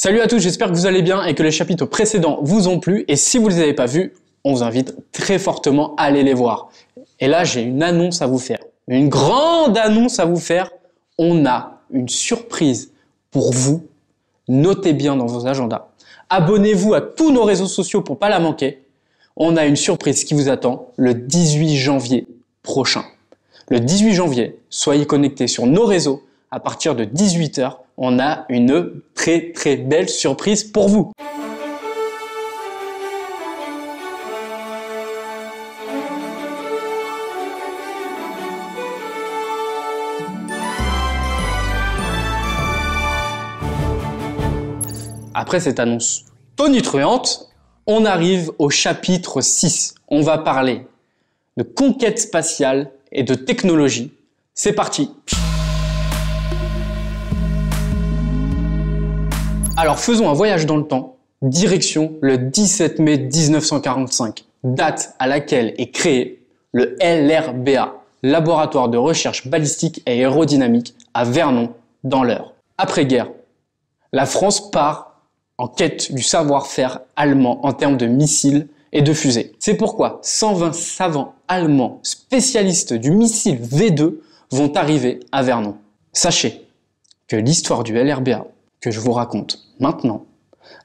Salut à tous, j'espère que vous allez bien et que les chapitres précédents vous ont plu. Et si vous ne les avez pas vus, on vous invite très fortement à aller les voir. Et là, j'ai une annonce à vous faire. Une grande annonce à vous faire. On a une surprise pour vous. Notez bien dans vos agendas. Abonnez-vous à tous nos réseaux sociaux pour ne pas la manquer. On a une surprise qui vous attend le 18 janvier prochain. Le 18 janvier, soyez connectés sur nos réseaux. À partir de 18 h, on a une très belle surprise pour vous. Après cette annonce tonitruante, on arrive au chapitre 6. On va parler de conquête spatiale et de technologie. C'est parti! Alors faisons un voyage dans le temps, direction le 17 mai 1945, date à laquelle est créé le LRBA, Laboratoire de recherche balistique et aérodynamique à Vernon, dans l'Eure. Après-guerre, la France part en quête du savoir-faire allemand en termes de missiles et de fusées. C'est pourquoi 120 savants allemands spécialistes du missile V2 vont arriver à Vernon. Sachez que l'histoire du LRBA que je vous raconte maintenant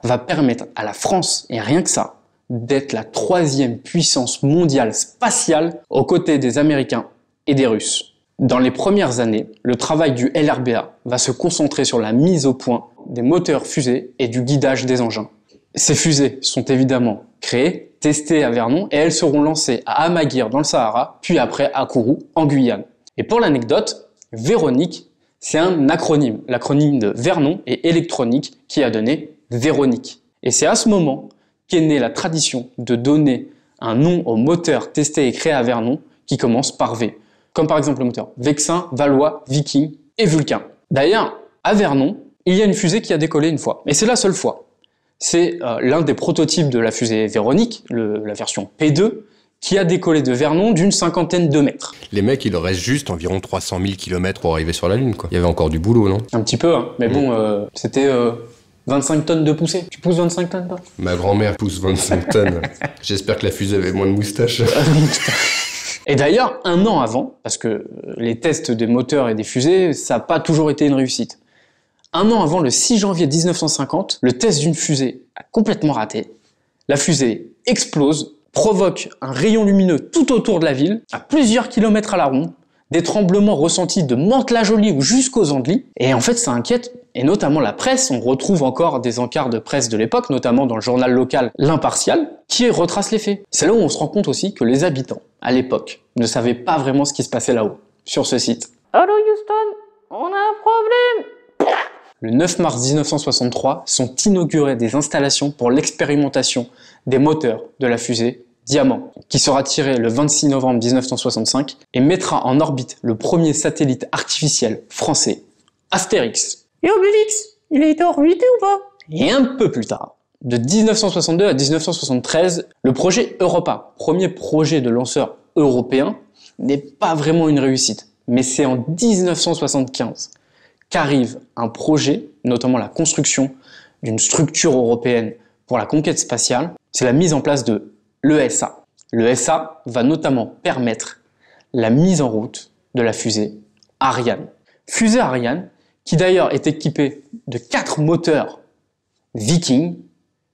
va permettre à la France, et rien que ça, d'être la 3e puissance mondiale spatiale aux côtés des Américains et des Russes. Dans les premières années, le travail du LRBA va se concentrer sur la mise au point des moteurs fusées et du guidage des engins. Ces fusées sont évidemment créées, testées à Vernon et elles seront lancées à Amaguir dans le Sahara, puis après à Kourou en Guyane. Et pour l'anecdote, Véronique, c'est un acronyme, l'acronyme de Vernon et électronique qui a donné Véronique. Et c'est à ce moment qu'est née la tradition de donner un nom aux moteurs testés et créés à Vernon qui commence par V. Comme par exemple le moteur Vexin, Valois, Viking et Vulcain. D'ailleurs, à Vernon, il y a une fusée qui a décollé une fois. Et c'est la seule fois. C'est l'un des prototypes de la fusée Véronique, la version P2, qui a décollé de Vernon d'une 50aine de mètres. Les mecs, il leur reste juste environ 300 000 km pour arriver sur la Lune, quoi. Il y avait encore du boulot, non? Un petit peu, hein. Mais bon, c'était 25 tonnes de poussée. Tu pousses 25 tonnes, toi? Ma grand-mère pousse 25 tonnes. J'espère que la fusée avait moins de moustaches. Et d'ailleurs, un an avant, parce que les tests des moteurs et des fusées, ça n'a pas toujours été une réussite. Un an avant, le 6 janvier 1950, le test d'une fusée a complètement raté. La fusée explose, provoque un rayon lumineux tout autour de la ville, à plusieurs kilomètres à la ronde, des tremblements ressentis de Mantes-la-Jolie jusqu'aux Andelys, et en fait ça inquiète, et notamment la presse. On retrouve encore des encarts de presse de l'époque, notamment dans le journal local L'Impartial, qui retrace les faits. C'est là où on se rend compte aussi que les habitants, à l'époque, ne savaient pas vraiment ce qui se passait là-haut, sur ce site. Allô Houston, on a un problème. Le 9 mars 1963 sont inaugurées des installations pour l'expérimentation des moteurs de la fusée Diamant, qui sera tirée le 26 novembre 1965 et mettra en orbite le premier satellite artificiel français, Astérix. Et Obélix, il a été orbité ou pas? Et un peu plus tard, de 1962 à 1973, le projet Europa, premier projet de lanceur européen, n'est pas vraiment une réussite. Mais c'est en 1975 qu'arrive un projet, notamment la construction d'une structure européenne pour la conquête spatiale. C'est la mise en place de l'ESA. L'ESA va notamment permettre la mise en route de la fusée Ariane. Fusée Ariane, qui d'ailleurs est équipée de 4 moteurs Viking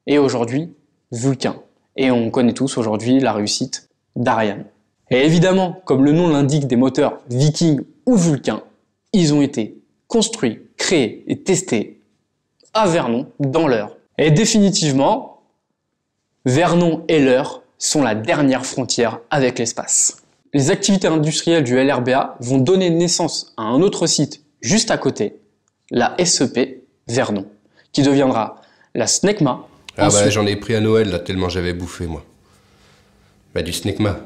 et aujourd'hui Vulcain. Et on connaît tous aujourd'hui la réussite d'Ariane. Et évidemment, comme le nom l'indique, des moteurs Viking ou Vulcain, ils ont été construits, créés et testés à Vernon, dans l'Eure. Et définitivement, Vernon et l'Eure sont la dernière frontière avec l'espace. Les activités industrielles du LRBA vont donner naissance à un autre site juste à côté, la SEP Vernon, qui deviendra la SNECMA. Ah ensuite... bah j'en ai pris à Noël là, tellement j'avais bouffé moi. Bah du SNECMA.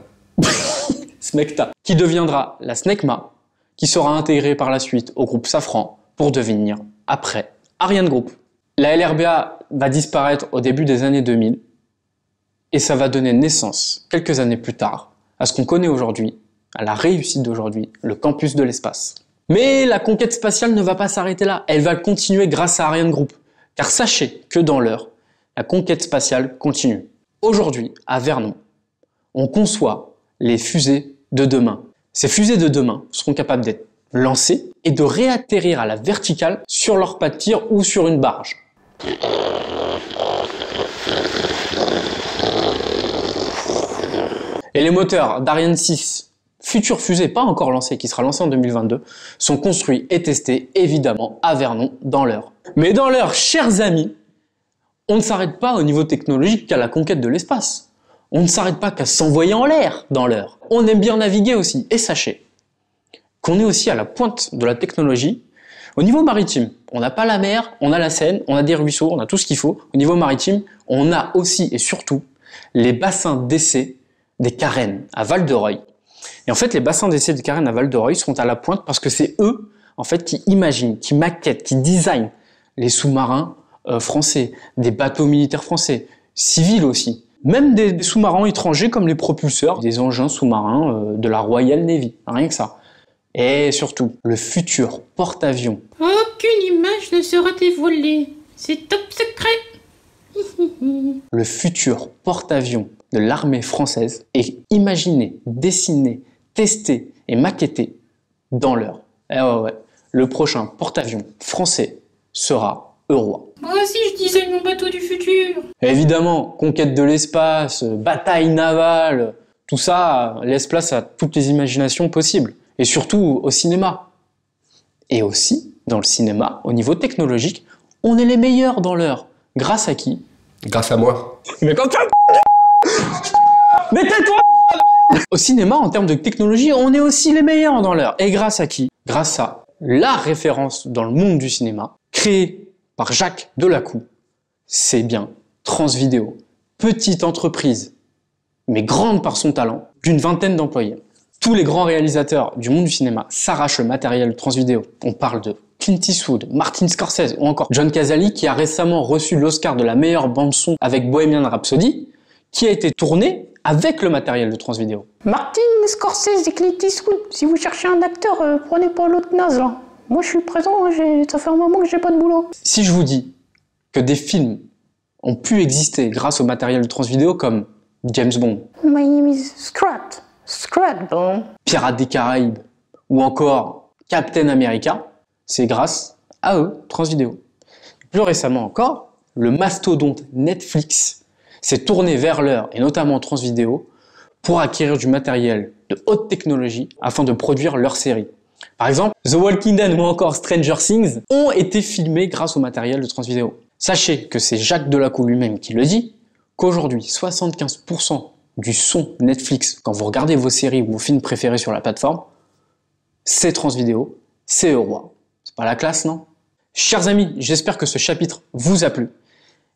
SMECTA, qui deviendra la SNECMA, qui sera intégrée par la suite au groupe Safran pour devenir, après, Ariane Group. La LRBA va disparaître au début des années 2000 et ça va donner naissance, quelques années plus tard, à ce qu'on connaît aujourd'hui, à la réussite d'aujourd'hui, le campus de l'espace. Mais la conquête spatiale ne va pas s'arrêter là, elle va continuer grâce à Ariane Group, Car sachez que dans l'heure, la conquête spatiale continue. Aujourd'hui, à Vernon, on conçoit les fusées de demain. Ces fusées de demain seront capables d'être lancées et de réatterrir à la verticale sur leur pas de tir ou sur une barge. Et les moteurs d'Ariane 6, future fusée pas encore lancée, qui sera lancée en 2022, sont construits et testés évidemment à Vernon dans l'heure. Mais dans l'heure, chers amis, on ne s'arrête pas au niveau technologique qu'à la conquête de l'espace. On ne s'arrête pas qu'à s'envoyer en l'air dans l'heure. On aime bien naviguer aussi. Et sachez qu'on est aussi à la pointe de la technologie au niveau maritime. On n'a pas la mer, on a la Seine, on a des ruisseaux, on a tout ce qu'il faut. Au niveau maritime, on a aussi et surtout les bassins d'essai des Carènes à Val-de-Reuil. Et en fait, les bassins d'essai des Carènes à Val-de-Reuil sont à la pointe parce que c'est eux, en fait, qui imaginent, qui maquettent, qui designent les sous-marins français, des bateaux militaires français, civils aussi. Même des sous-marins étrangers comme les propulseurs, des engins sous-marins de la Royal Navy, rien que ça. Et surtout, le futur porte-avions. Aucune image ne sera dévoilée, c'est top secret. Le futur porte-avions de l'armée française est imaginé, dessiné, testé et maquetté dans l'heure. Et ouais, le prochain porte-avions français sera EUROA. Moi aussi je disais mon bateau du futur. Évidemment, conquête de l'espace, bataille navale, tout ça laisse place à toutes les imaginations possibles. Et surtout au cinéma. Et aussi, dans le cinéma, au niveau technologique, on est les meilleurs dans l'heure. Grâce à qui? Grâce à moi. Mais quand mais tais-toi! Au cinéma, en termes de technologie, on est aussi les meilleurs dans l'heure. Et grâce à qui? Grâce à la référence dans le monde du cinéma, créée par Jacques Delacou. C'est bien Transvidéo. Petite entreprise, mais grande par son talent, d'une vingtaine d'employés. Tous les grands réalisateurs du monde du cinéma s'arrachent le matériel Transvidéo. On parle de Clint Eastwood, Martin Scorsese ou encore John Cazale qui a récemment reçu l'Oscar de la meilleure bande-son avec Bohemian Rhapsody, qui a été tourné avec le matériel de Transvidéo. Martin Scorsese et Clint Eastwood, si vous cherchez un acteur, prenez pas l'autre naze là. Moi je suis présent, ça fait un moment que j'ai pas de boulot. Si je vous dis que des films ont pu exister grâce au matériel de Transvidéo comme James Bond, My name is Scrat Bond. Pirates des Caraïbes ou encore Captain America, c'est grâce à eux, Transvidéo. Plus récemment encore, le mastodonte Netflix s'est tourné vers l'heure et notamment Transvidéo pour acquérir du matériel de haute technologie afin de produire leurs séries. Par exemple, The Walking Dead ou encore Stranger Things ont été filmés grâce au matériel de Transvidéo. Sachez que c'est Jacques Delacou lui-même qui le dit, qu'aujourd'hui 75% du son Netflix, quand vous regardez vos séries ou vos films préférés sur la plateforme, c'est Transvidéo, c'est EUROA. C'est pas la classe, non? Chers amis, j'espère que ce chapitre vous a plu.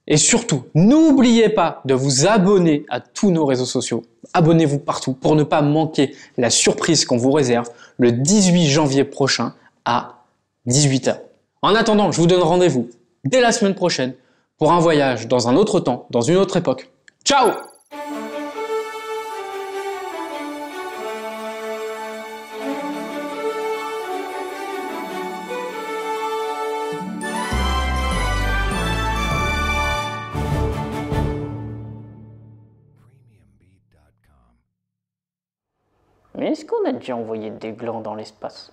Et surtout, n'oubliez pas de vous abonner à tous nos réseaux sociaux. Abonnez-vous partout pour ne pas manquer la surprise qu'on vous réserve le 18 janvier prochain à 18 h. En attendant, je vous donne rendez-vous dès la semaine prochaine pour un voyage dans un autre temps, dans une autre époque. Ciao! Mais est-ce qu'on a déjà envoyé des glands dans l'espace?